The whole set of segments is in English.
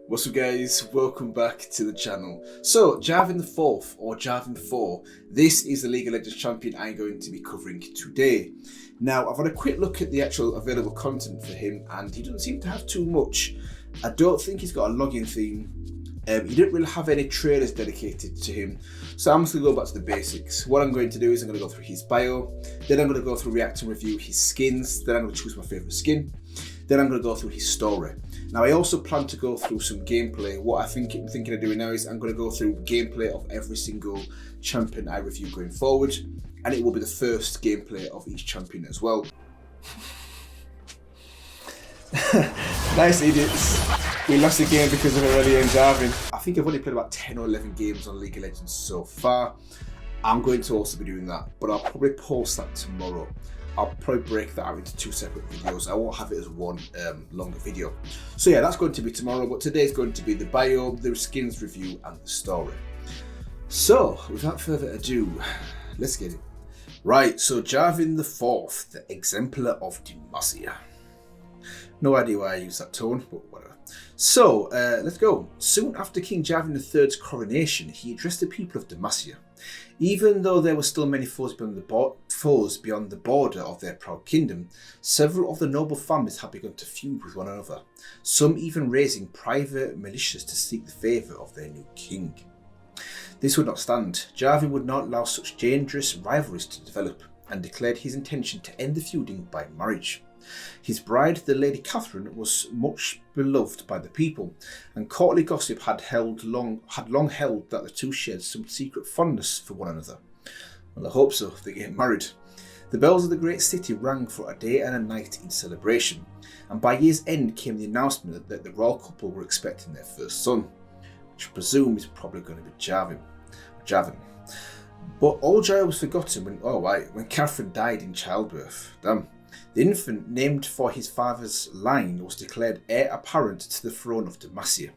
What's up guys, welcome back to the channel. So Jarvan IV or Jarvan IV, this is the League of Legends champion I'm going to be covering today. Now I've had a quick look at the actual available content for him and he doesn't seem to have too much. I don't think he's got a login theme. He didn't really have any trailers dedicated to him. So I'm just going to go back to the basics. What I'm going to do is I'm going to go through his bio, then I'm going to go through react and review his skins, then I'm going to choose my favourite skin, then I'm going to go through his story. Now I also plan to go through some gameplay. What I'm thinking of doing now is I'm going to go through gameplay of every single champion I review going forward, and it will be the first gameplay of each champion as well. Nice idiots. We lost the game because of Rellybelly and Jarvan. I think I've only played about 10 or 11 games on League of Legends so far. I'm going to also be doing that, but I'll probably post that tomorrow. I'll probably break that out into two separate videos. I won't have it as one longer video. So yeah, that's going to be tomorrow, but today's going to be the bio, the skins review, and the story. So, without further ado, let's get it. Right, so Jarvan IV, the exemplar of Demacia. No idea why I use that tone, but whatever. So, let's go. Soon after King Jarvan III's coronation, he addressed the people of Demacia. Even though there were still many foes beyond the border of their proud kingdom, several of the noble families had begun to feud with one another, some even raising private militias to seek the favour of their new king. This would not stand. Jarvan would not allow such dangerous rivalries to develop, and declared his intention to end the feuding by marriage. His bride, the Lady Catherine, was much beloved by the people, and courtly gossip had long held that the two shared some secret fondness for one another. Well, I hope so, if they get married. The bells of the great city rang for a day and a night in celebration, and by year's end came the announcement that the royal couple were expecting their first son, which I presume is probably going to be Jarvan. But all joy was forgotten when Catherine died in childbirth. Damn. The infant, named for his father's line, was declared heir apparent to the throne of Demacia.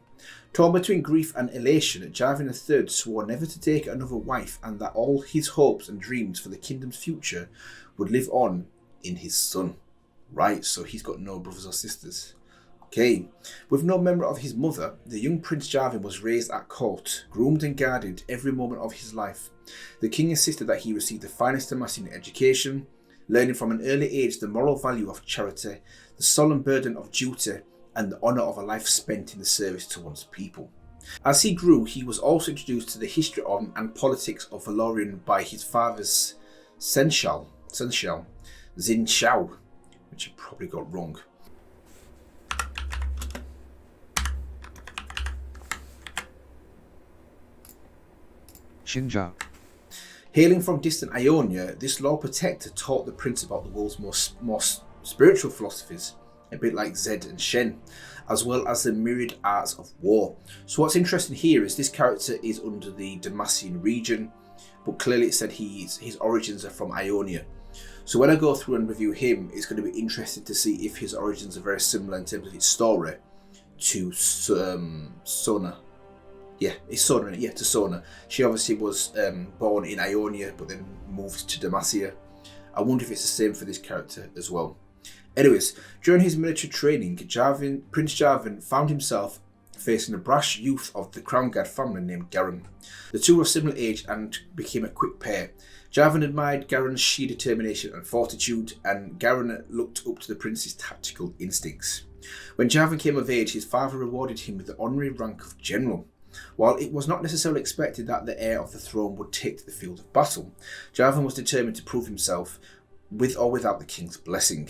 Torn between grief and elation, Jarvan III swore never to take another wife and that all his hopes and dreams for the kingdom's future would live on in his son. Right, so he's got no brothers or sisters. Okay. With no memory of his mother, the young Prince Jarvan was raised at court, groomed and guarded every moment of his life. The king insisted that he receive the finest Demacian education, learning from an early age the moral value of charity, the solemn burden of duty, and the honour of a life spent in the service to one's people. As he grew, he was also introduced to the history and politics of Valorian by his father's Seneschal, Xin Shao, which I probably got wrong. Xinjiang. Hailing from distant Ionia, this Lord Protector taught the prince about the world's most spiritual philosophies, a bit like Zed and Shen, as well as the myriad arts of war. So what's interesting here is this character is under the Demacian region, but clearly it said his origins are from Ionia. So when I go through and review him, it's going to be interesting to see if his origins are very similar in terms of his story to Sona. Yeah, it's Sona, to Sona. She obviously was born in Ionia, but then moved to Demacia. I wonder if it's the same for this character as well. Anyways, during his military training, Prince Jarvan found himself facing a brash youth of the Crown Guard family named Garen. The two were similar age and became a quick pair. Jarvan admired Garen's sheer determination and fortitude, and Garen looked up to the prince's tactical instincts. When Jarvan came of age, his father rewarded him with the honorary rank of general. While it was not necessarily expected that the heir of the throne would take to the field of battle, Jarvan was determined to prove himself with or without the king's blessing.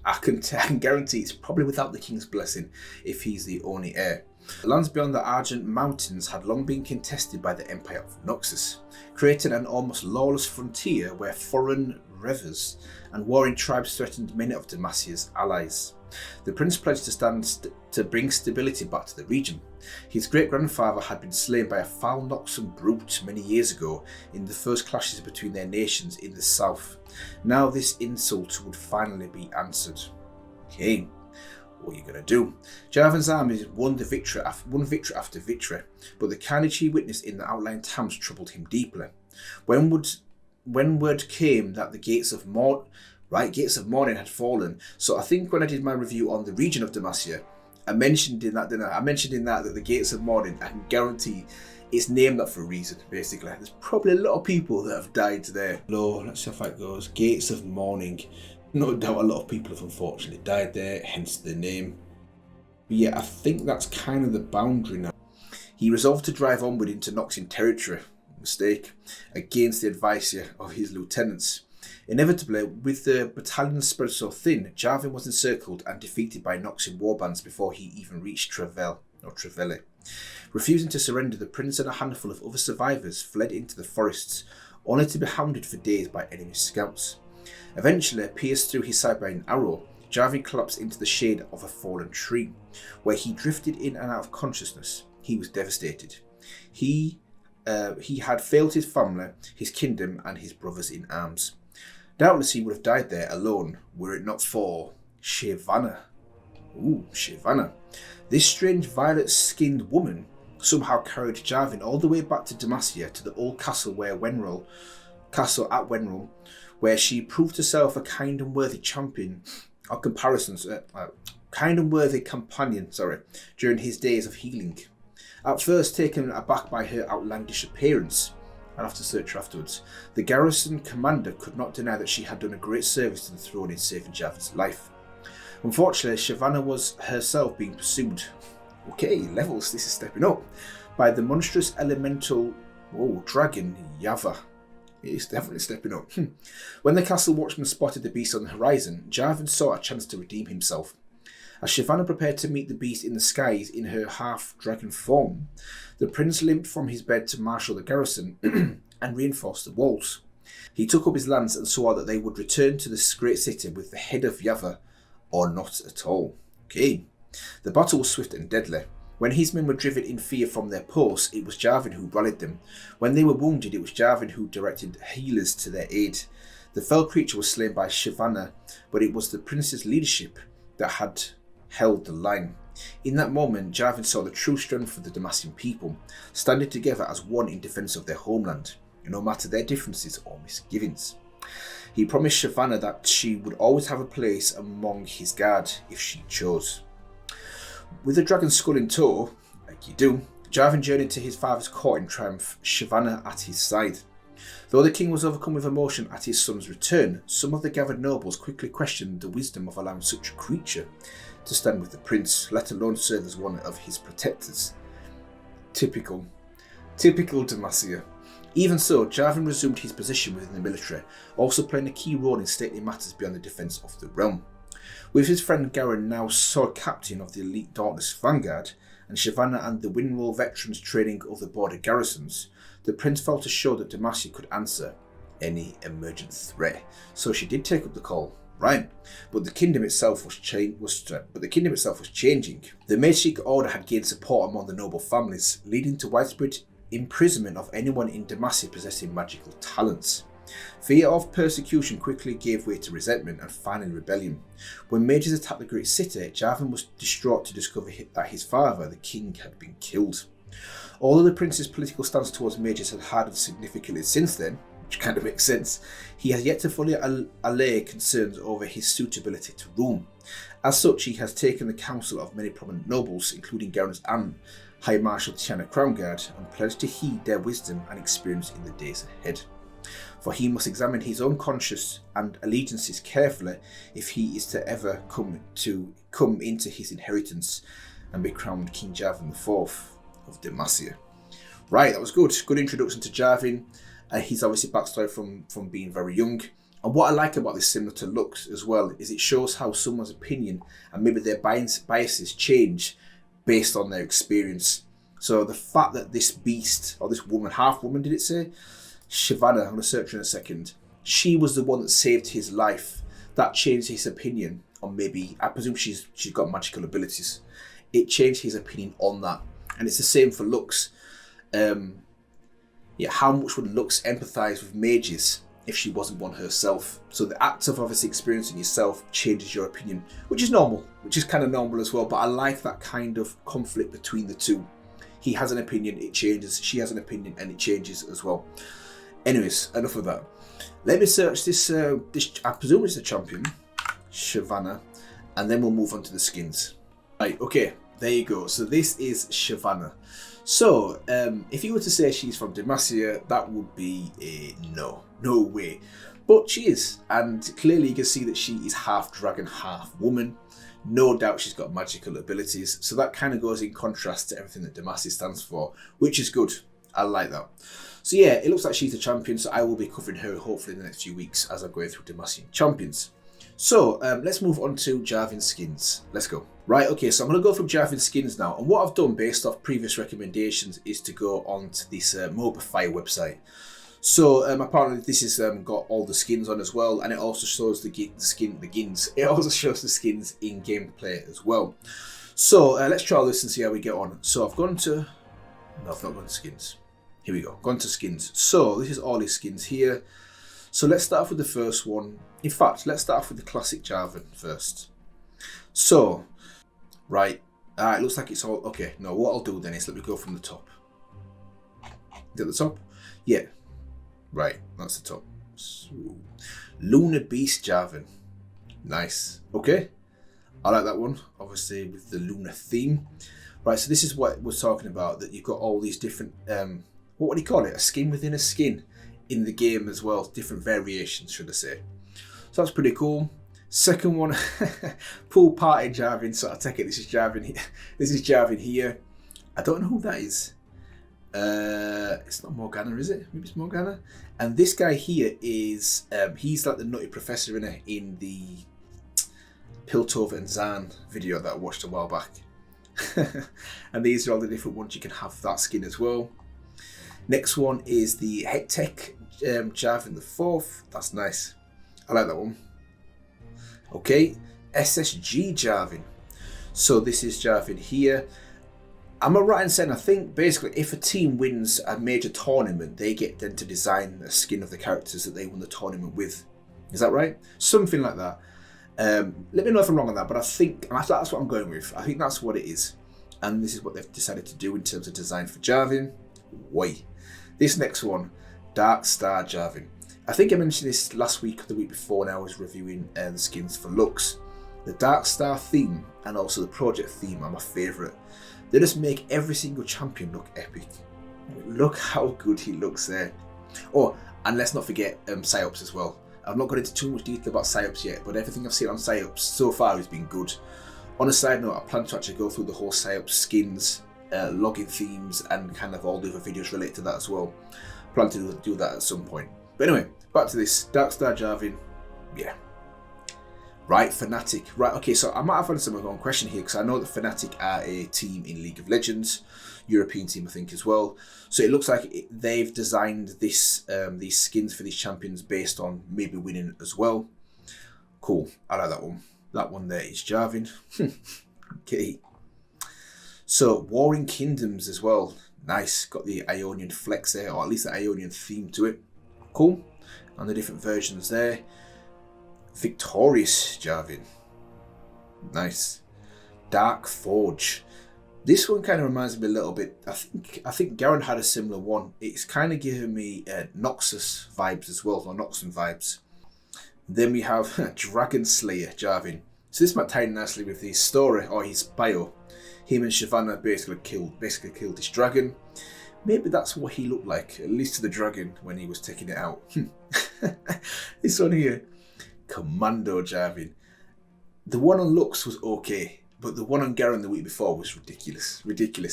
I can guarantee it's probably without the king's blessing if he's the only heir. The lands beyond the Argent Mountains had long been contested by the Empire of Noxus, creating an almost lawless frontier where foreign revers and warring tribes threatened many of Demacia's allies. The prince pledged to bring stability back to the region. His great-grandfather had been slain by a foul Noxian brute many years ago in the first clashes between their nations in the south. Now this insult would finally be answered. Okay, what are you going to do? Jarvan's army won victory after victory, but the carnage he witnessed in the outlying towns troubled him deeply. When word came that the gates of morning had fallen. So I think when I did my review on the region of Demacia, I mentioned in that, didn't I? I mentioned in that the Gates of Morning, I can guarantee it's named that for a reason, basically. There's probably a lot of people that have died there. Let's see how it goes. Gates of Morning. No doubt a lot of people have unfortunately died there, hence the name. But yeah, I think that's kind of the boundary now. He resolved to drive onward into Noxian territory, mistake, against the advice of his lieutenants. Inevitably, with the battalion spread so thin, Jarvan was encircled and defeated by Noxian warbands before he even reached Treveli. Refusing to surrender, the prince and a handful of other survivors fled into the forests, only to be hounded for days by enemy scouts. Eventually, pierced through his side by an arrow, Jarvan collapsed into the shade of a fallen tree, where he drifted in and out of consciousness. He was devastated. He had failed his family, his kingdom, and his brothers in arms. Doubtless he would have died there alone, were it not for Shyvana. Shyvana. This strange violet-skinned woman somehow carried Jarvan all the way back to Demacia, to the old castle at Wenril, where she proved herself a kind and worthy companion during his days of healing. At first taken aback by her outlandish appearance, and after search afterwards, the garrison commander could not deny that she had done a great service to the throne in saving Jarvan's life. Unfortunately, Shyvana was herself being pursued, levels, this is stepping up, by the monstrous elemental dragon Yava. It is definitely stepping up. When the castle watchman spotted the beast on the horizon, Jarvan saw a chance to redeem himself. As Shyvana prepared to meet the beast in the skies in her half-dragon form, the prince limped from his bed to marshal the garrison and reinforce the walls. He took up his lance and swore that they would return to this great city with the head of Yava, or not at all. The battle was swift and deadly. When his men were driven in fear from their posts, it was Jarvan who rallied them. When they were wounded, it was Jarvan who directed healers to their aid. The fell creature was slain by Shyvana, but it was the prince's leadership that had held the line. In that moment, Jarvan saw the true strength of the Demacian people, standing together as one in defence of their homeland, no matter their differences or misgivings. He promised Shyvana that she would always have a place among his guard if she chose. With the dragon's skull in tow, like you do, Jarvan journeyed to his father's court in triumph, Shyvana at his side. Though the king was overcome with emotion at his son's return, some of the gathered nobles quickly questioned the wisdom of allowing such a creature to stand with the prince, let alone serve as one of his protectors. Typical Demacia. Even so, Jarvan resumed his position within the military, also playing a key role in stately matters beyond the defence of the realm. With his friend Garen now sole captain of the elite Dauntless Vanguard, and Shyvana and the Winroll veterans training other border garrisons, the prince felt assured that Demacia could answer any emergent threat. So she did take up the call, right? But the kingdom itself was changing. The Magistic Order had gained support among the noble families, leading to widespread imprisonment of anyone in Demacia possessing magical talents. Fear of persecution quickly gave way to resentment and finally rebellion. When mages attacked the great city, Jarvan was distraught to discover that his father, the king, had been killed. Although the prince's political stance towards mages had hardened significantly since then, which kind of makes sense, he has yet to fully allay concerns over his suitability to rule. As such, he has taken the counsel of many prominent nobles, including Garen's aunt, High Marshal Tiana Crownguard, and pledged to heed their wisdom and experience in the days ahead. For he must examine his own conscience and allegiances carefully if he is to ever come into his inheritance and be crowned King Jarvan IV of Demacia. Right, that was good. Good introduction to Jarvan. He's obviously backstory from being very young. And what I like about this, similar to Lux as well, is it shows how someone's opinion and maybe their biases change based on their experience. So the fact that this beast, or this woman, half woman did it say? Shyvana, I'm going to search her in a second. She was the one that saved his life. That changed his opinion on maybe, I presume she's got magical abilities. It changed his opinion on that. And it's the same for Lux. How much would Lux empathise with mages if she wasn't one herself? So the act of obviously experiencing yourself changes your opinion, which is normal, which is kind of normal as well. But I like that kind of conflict between the two. He has an opinion, it changes. She has an opinion, and it changes as well. Anyways, enough of that. Let me search this, I presume it's the champion, Shyvana, and then we'll move on to the skins. Right, okay, there you go. So this is Shyvana. So, if you were to say she's from Demacia, that would be a no way. But she is, and clearly you can see that she is half dragon, half woman. No doubt she's got magical abilities, so that kind of goes in contrast to everything that Demacia stands for, which is good. I like that. So yeah, it looks like she's a champion, so I will be covering her hopefully in the next few weeks as I'm going through Demacian champions. So let's move on to Jarvan skins. Let's go. Right, okay, so I'm going to go through Jarvan skins now. And what I've done based off previous recommendations is to go onto this Mobify website. So apparently this has got all the skins on as well, and it also shows it also shows the skins in gameplay as well. So let's try this and see how we get on. So I've gone to, no, I've not gone to skins. Here we go, gone to skins. So this is all his skins here. So let's start off with the first one. In fact, let's start off with the classic Jarvan first. So, right, it looks like it's all, okay, no, what I'll do then is let me go from the top. Is it the top? Yeah, right, that's the top. So, Lunar Beast Jarvan, nice, okay. I like that one, obviously with the lunar theme. Right, so this is what we're talking about, that you've got all these different, what would you call it, a skin within a skin in the game as well, different variations should I say. So that's pretty cool. Second one, Pool Party Jarvan, so I take it this is Jarvan here. This is Jarvan here. I don't know who that is. It's not Morgana, is it? Maybe it's Morgana. And this guy here is, he's like the nutty professor in the Piltover and Zan video that I watched a while back. And these are all the different ones you can have that skin as well. Next one is the Hectech Jarvan IV. That's nice. I like that one. Okay, SSG Jarvan. So this is Jarvan here. Am I right in saying, I think basically if a team wins a major tournament, they get then to design a skin of the characters that they won the tournament with. Is that right? Something like that. Let me know if I'm wrong on that, but I think that's what I'm going with. I think that's what it is. And this is what they've decided to do in terms of design for Jarvan. Wait. This next one, Dark Star Jarvan. I think I mentioned this last week or the week before when I was reviewing the skins for Lux. The Dark Star theme and also the project theme are my favourite. They just make every single champion look epic. Look how good he looks there. Oh, and let's not forget Psyops as well. I've not got into too much detail about Psyops yet, but everything I've seen on Psyops so far has been good. On a side note, I plan to actually go through the whole Psyops skins, login themes, and kind of all the other videos related to that as well. Plan to do that at some point. But anyway, back to this. Dark Star Jarvan, yeah. Right, Fnatic. Right, okay, so I might have answered my own question here because I know that Fnatic are a team in League of Legends, European team I think as well. So it looks like they've designed this these skins for these champions based on maybe winning as well. Cool, I like that one. That one there is Jarvan. Okay. So Warring Kingdoms as well. Nice, got the Ionian flex there, or at least the Ionian theme to it. Cool, and the different versions there. Victorious Jarvan, nice. Dark Forge. This one kind of reminds me a little bit. I think Garen had a similar one. It's kind of giving me Noxus vibes as well, or Noxon vibes. Then we have Dragon Slayer Jarvan. So this might tie in nicely with his story or his bio. Him and Shyvana basically killed this dragon. Maybe that's what he looked like, at least to the dragon when he was taking it out. This one here. Commando Jarvan. The one on Lux was okay, but the one on Garen the week before was ridiculous.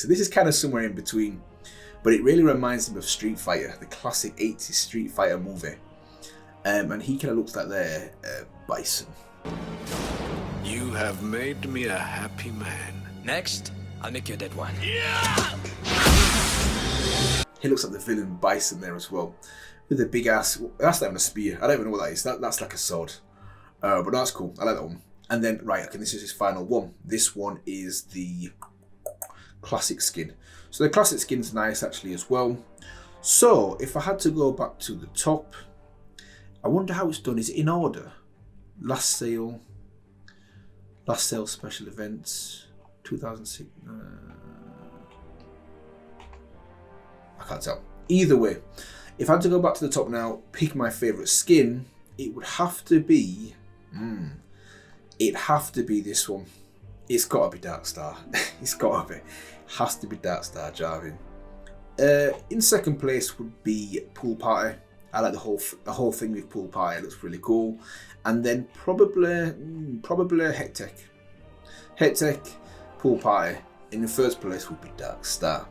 So this is kind of somewhere in between, but it really reminds me of Street Fighter, the classic 80s Street Fighter movie. And he kind of looks like their Bison. You have made me a happy man. Next, I'll make you a dead one. Yeah! He looks like the villain Bison there as well. With a big ass, that's not even a spear. I don't even know what that is. That's like a sword. But that's cool. I like that one. And then, right, okay, this is his final one. This one is the classic skin. So the classic skin's nice actually as well. So if I had to go back to the top, I wonder how it's done. Is it in order? Last sale special events, 2006. I can't tell. Either way, if I had to go back to the top now, pick my favourite skin, it would have to be, it'd have to be this one. It's got to be Darkstar. It's got to be. Has to be Darkstar Jarvan. In second place would be Pool Party. I like the whole thing with Pool Party. It looks really cool. And then probably Hectech. Hectech, Pool Party. In the first place would be Darkstar.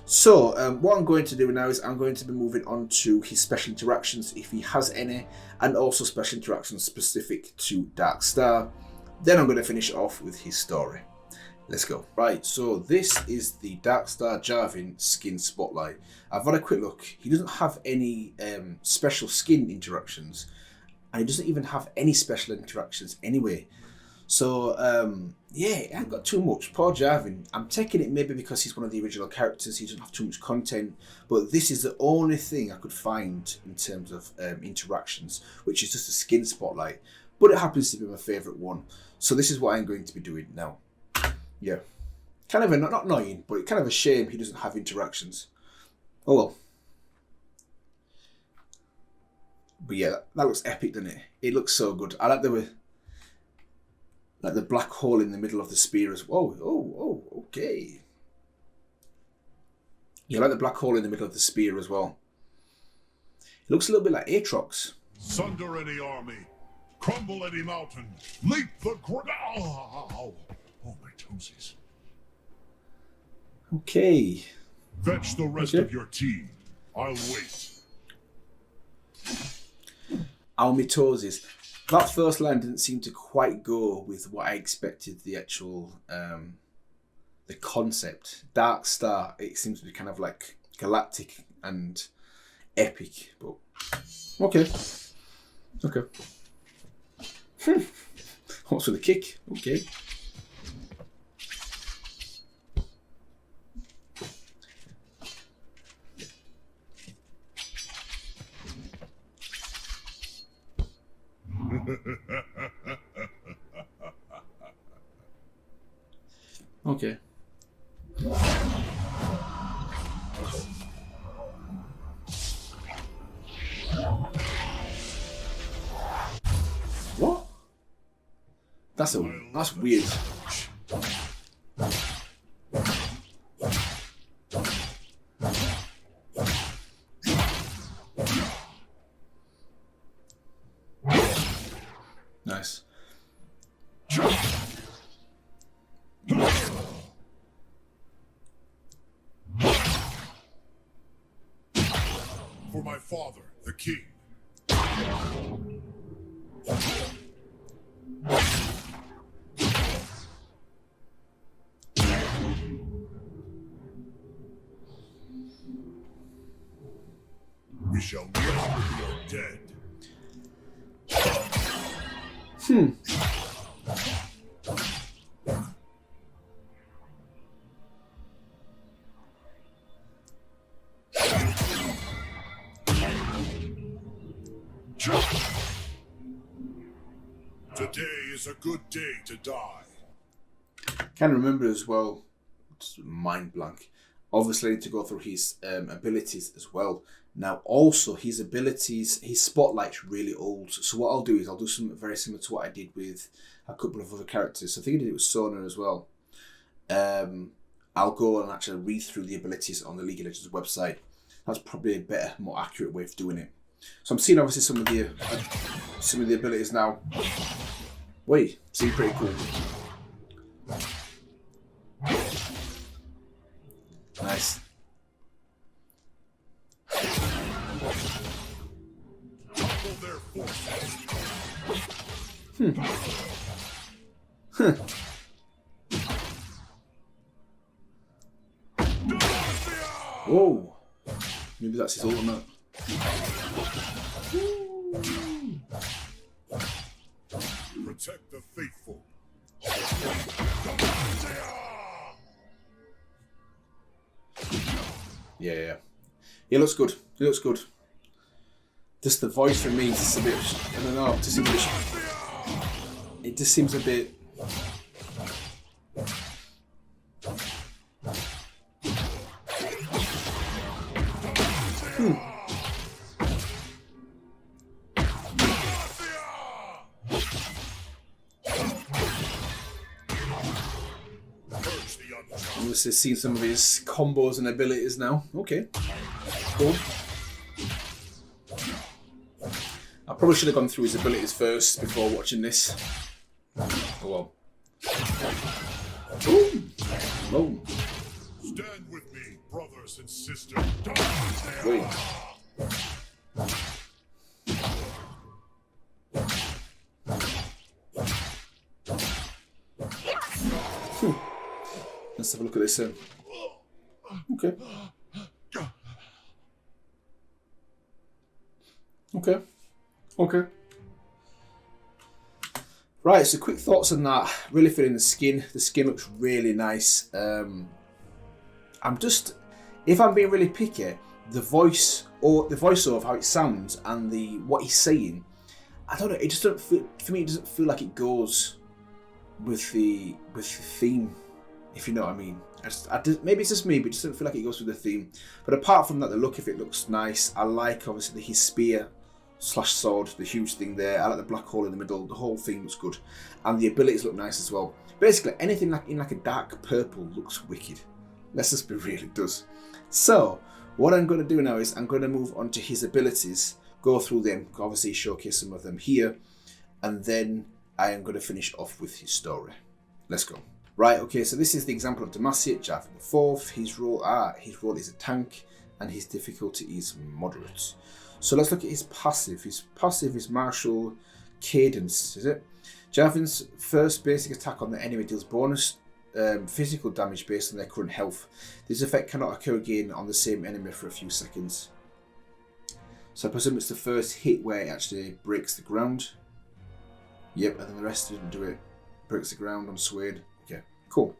So what I'm going to do now is I'm going to be moving on to his special interactions, if he has any, and also special interactions specific to Darkstar. Then I'm going to finish off with his story. Let's go. Right, so this is the Darkstar Jarvan skin spotlight. I've had a quick look. He doesn't have any special skin interactions, and he doesn't even have any special interactions anyway. So yeah, I haven't got too much. Poor Jarvan. I'm taking it maybe because he's one of the original characters. He doesn't have too much content, but this is the only thing I could find in terms of interactions, which is just a skin spotlight. But it happens to be my favourite one. So this is what I'm going to be doing now. Yeah, kind of not annoying, but kind of a shame he doesn't have interactions. Oh well. But yeah, that looks epic, doesn't it? It looks so good. I like the black hole in the middle of the spear as well. Oh, okay. Yeah, I like the black hole in the middle of the spear as well. It looks a little bit like Aatrox. Sunder any army, crumble any mountain, leap the oh, my toesies. Okay. Fetch the rest of your team. I'll wait. Almitoses. That first line didn't seem to quite go with what I expected the actual the concept. Darkstar, it seems to be kind of like galactic and epic, but okay. What's with the kick? Okay. Okay. What? That's weird. Nice. For my father, the king. We shall live when we are dead. Today is a good day to die. Can remember as well, just mind blank. Obviously, I need to go through his abilities as well. Now, also his abilities, his spotlight's really old. So what I'll do is I'll do something very similar to what I did with a couple of other characters. So I think I did it with Sona as well. I'll go and actually read through the abilities on the League of Legends website. That's probably a better, more accurate way of doing it. So I'm seeing obviously some of the abilities now. Wait, seem pretty cool. Nice. Whoa. Maybe that's his ultimate. Protect the faithful. Yeah. He looks good. He looks good. Just the voice for me is just a bit, I don't know, it just seems a bit. obviously seen some of his combos and abilities now. Okay, cool. I probably should have gone through his abilities first before watching this. Oh well. Boom! Boom. Stand with me, brothers and sisters. Wait. Let's have a look at this. Okay. Okay. Okay. Right, so quick thoughts on that. Really feeling the skin. The skin looks really nice. I'm just, if I'm being really picky, the voiceover, how it sounds, and what he's saying, I don't know. It just don't feel, for me. It doesn't feel like it goes with the theme, if you know what I mean. Maybe it's just me, but it just doesn't feel like it goes with the theme. But apart from that, the look of it looks nice. I like obviously his spear / sword, the huge thing there. I like the black hole in the middle. The whole thing looks good, and the abilities look nice as well. Basically, anything like in a dark purple looks wicked. Let's just be real, it does. So what I'm going to do now is I'm going to move on to his abilities, go through them, obviously showcase some of them here, and then I am going to finish off with his story. Let's go. Right, okay, so this is the example of Demacia, Jarvan IV. His role is a tank, and his difficulty is moderate. So let's look at his passive. His passive is Martial Cadence, is it? Jarvan's first basic attack on the enemy deals bonus physical damage based on their current health. This effect cannot occur again on the same enemy for a few seconds. So I presume it's the first hit where it actually breaks the ground. Yep, and then the rest didn't do it. Breaks the ground on Swade. Okay, cool.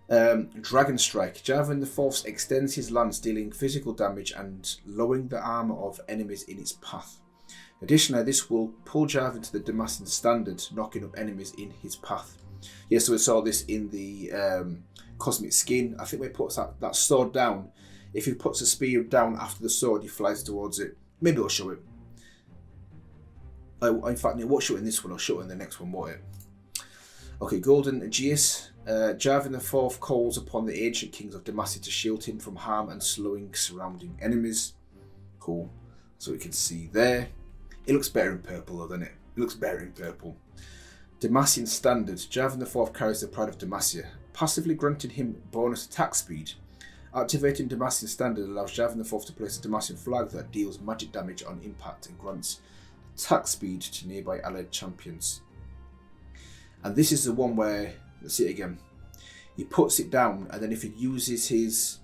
Dragon Strike. Jarvan IV extends his lance, dealing physical damage and lowering the armor of enemies in its path. Additionally, this will pull Jarvan to the Demacian standard, knocking up enemies in his path. Yeah, so we saw this in the Cosmic Skin. I think when he puts that sword down, if he puts a spear down after the sword, he flies towards it. Maybe I'll show it. In fact, it won't show it in this one, I'll show it in the next one, won't it? Okay, Golden Aegeus. Jarvan IV calls upon the ancient kings of Demacia to shield him from harm and slowing surrounding enemies. Cool. So we can see there. It looks better in purple, though, doesn't it? It looks better in purple. Demacian Standard. Jarvan IV carries the pride of Demacia, passively granting him bonus attack speed. Activating Demacian Standard allows Jarvan IV to place a Demacian flag that deals magic damage on impact and grants attack speed to nearby allied champions. And this is the one where, let's see it again, he puts it down, and then if he uses his,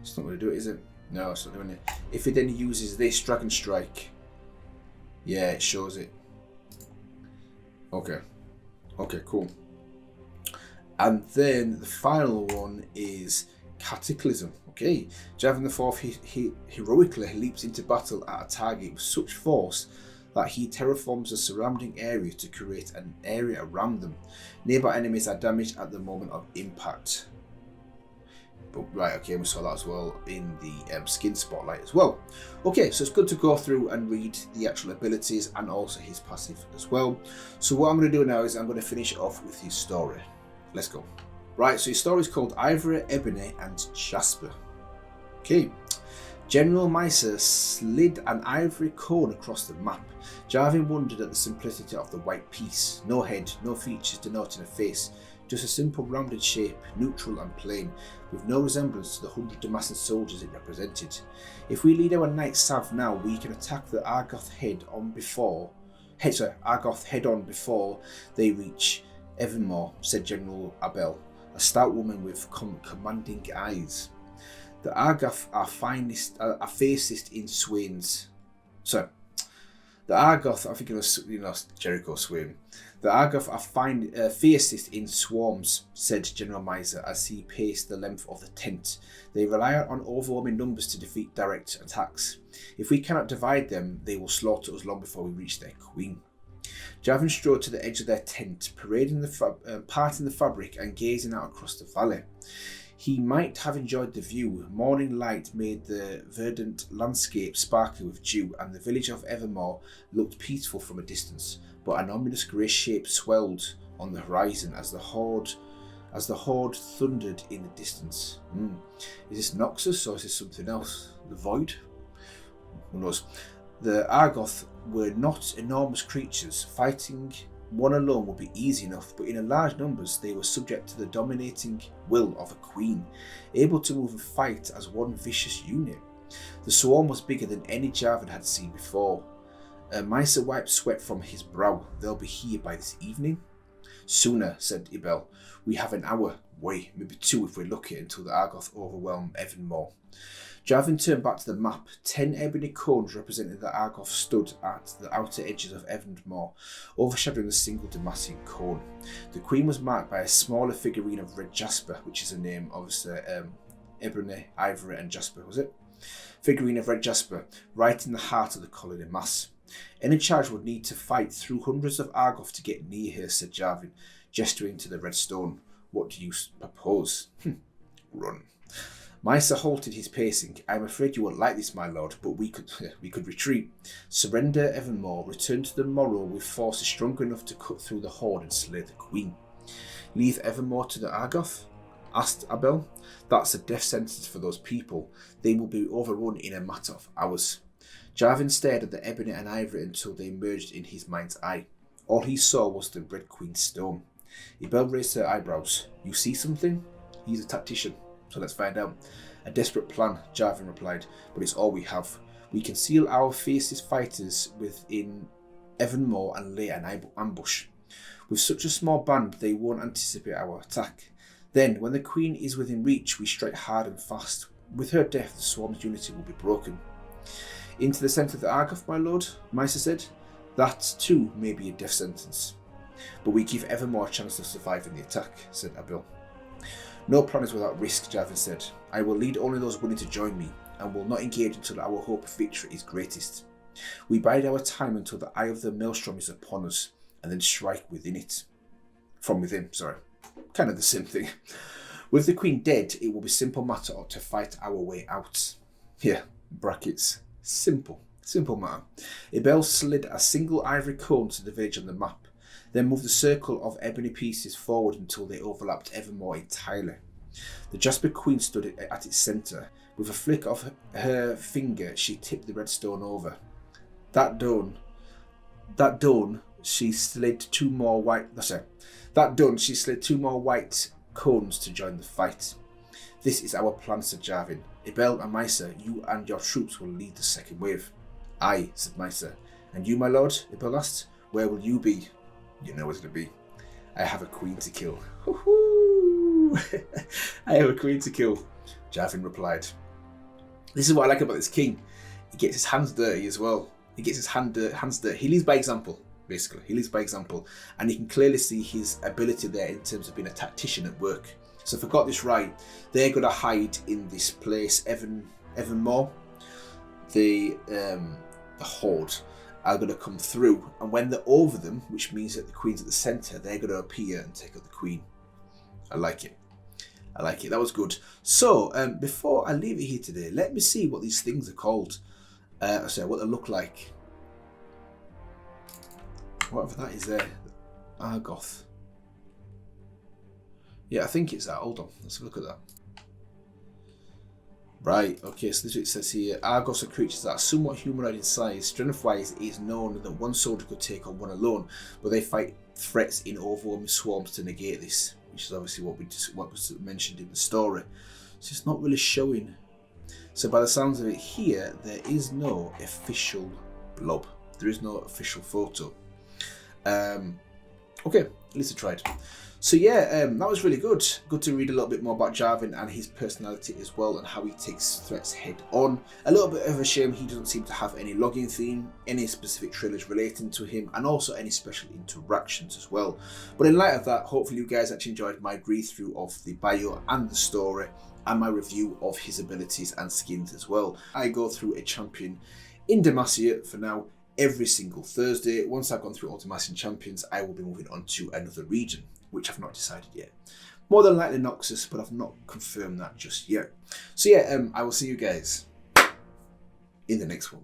it's not going to do it, is it? No, it's not doing it. If he then uses this Dragon Strike, yeah, it shows it. Okay, okay, cool. And then the final one is Cataclysm. Okay, Jarvan IV he heroically leaps into battle at a target with such force that he terraforms the surrounding area to create an area around them. Nearby enemies are damaged at the moment of impact. But right, okay, we saw that as well in the skin spotlight as well. Okay, so it's good to go through and read the actual abilities and also his passive as well. So what I'm going to do now is I'm going to finish off with his story. Let's go. Right, so his story is called Ivory, Ebony and Jasper. Okay. General Meiser slid an ivory cone across the map. Jarvan wondered at the simplicity of the white piece. No head, no features denoting a face, just a simple rounded shape, neutral and plain, with no resemblance to the 100 Demacian soldiers it represented. If we lead our knights south now, we can attack the Argoth head on before they reach Evermore, said General Abel, a stout woman with commanding eyes. The Argoth are fiercest in Swains. Sorry. The Argoth, I think it was Jericho Swain. The Argoth are fiercest in swarms, said General Meiser as he paced the length of the tent. They rely on overwhelming numbers to defeat direct attacks. If we cannot divide them, they will slaughter us long before we reach their queen. Jarvan strode to the edge of their tent, parting the fabric and gazing out across the valley. He might have enjoyed the view. Morning light made the verdant landscape sparkle with dew, and the village of Evermore looked peaceful from a distance. But an ominous grey shape swelled on the horizon as as the horde thundered in the distance. Is this Noxus or is this something else? The Void? Who knows? The Argoth were not enormous creatures. Fighting one alone would be easy enough, but in large numbers they were subject to the dominating will of a queen, able to move and fight as one vicious unit. The swarm was bigger than any Jarvan had seen before. Mysa wiped sweat from his brow. They'll be here by this evening? Sooner, said Ibel. We have an hour, maybe 2 if we're lucky, until the Argoth overwhelm Evanmore. Jarvan turned back to the map. 10 ebony cones representing the Argoth stood at the outer edges of Evanmore, overshadowing a single Demacian cone. The queen was marked by a smaller figurine of red jasper, which is a name, obviously, ebony, ivory and jasper, was it? Figurine of red jasper, right in the heart of the colony mass. Any charge would need to fight through hundreds of Argoth to get near her, said Jarvan, gesturing to the red stone. What do you propose? Run. Mysa halted his pacing. I'm afraid you won't like this, my lord, but we could retreat. Surrender Evanmore, return to the Morrow with forces strong enough to cut through the horde and slay the queen. Leave Evanmore to the Argoth? Asked Abel. That's a death sentence for those people. They will be overrun in a matter of hours. Jarvan stared at the ebony and ivory until they merged in his mind's eye. All he saw was the Red Queen's stone. Ibel raised her eyebrows. You see something? He's a tactician, so let's find out. A desperate plan, Jarvan replied, but it's all we have. We conceal our fiercest fighters within Evanmore and lay an ambush. With such a small band, they won't anticipate our attack. Then, when the Queen is within reach, we strike hard and fast. With her death, the swarm's unity will be broken. Into the centre of the Argoth, my lord, Mysa said. That, too, may be a death sentence. But we give Evanmore a chance to survive in the attack, said Abil. No plan is without risk, Jarvan said. I will lead only those willing to join me, and will not engage until our hope of victory is greatest. We bide our time until the eye of the maelstrom is upon us, and then strike within it. From within, sorry. Kind of the same thing. With the Queen dead, it will be a simple matter to fight our way out. Here, brackets. Simple matter. Ibel slid a single ivory cone to the village on the map, then moved the circle of ebony pieces forward until they overlapped Evanmore entirely. The Jasper Queen stood at its centre. With a flick of her finger, she tipped the red stone over. That done, she slid two more white cones to join the fight. This is our plan, said Jarvan. Ibel and Mysa, you and your troops will lead the second wave. Aye, said Mysa. And you, my lord? Ibel asked. Where will you be? You know what it'll be. I have a queen to kill. Hoo-hoo! I have a queen to kill, Jarvan replied. This is what I like about this king. He gets his hands dirty as well. He gets his hands dirty. He leads by example, basically. He leads by example. And you can clearly see his ability there in terms of being a tactician at work. So if I got this right, they're going to hide in this place, Evanmore. The horde are going to come through, and when they're over them, which means that the queen's at the centre, they're going to appear and take out the queen. I like it. That was good. So before I leave it here today, let me see what these things are called. What they look like. Whatever that is there. Argoth. Yeah, I think it's that. Hold on. Let's have a look at that. Right, okay, so this is what it says here. Argoths are creatures that are somewhat humanoid in size. Strength-wise, it is known that one soldier could take on one alone, but they fight threats in overwhelming swarms to negate this, which is obviously what was mentioned in the story. So it's not really showing. So by the sounds of it here, there is no official blob. There is no official photo. Okay, at least I tried. So yeah, that was really good. Good to read a little bit more about Jarvan and his personality as well, and how he takes threats head on. A little bit of a shame he doesn't seem to have any login theme, any specific trailers relating to him, and also any special interactions as well. But in light of that, hopefully you guys actually enjoyed my read through of the bio and the story, and my review of his abilities and skins as well. I go through a champion in Demacia for now every single Thursday. Once I've gone through all Demacian champions, I will be moving on to another region, which I've not decided yet. More than likely Noxus, but I've not confirmed that just yet. So yeah, I will see you guys in the next one.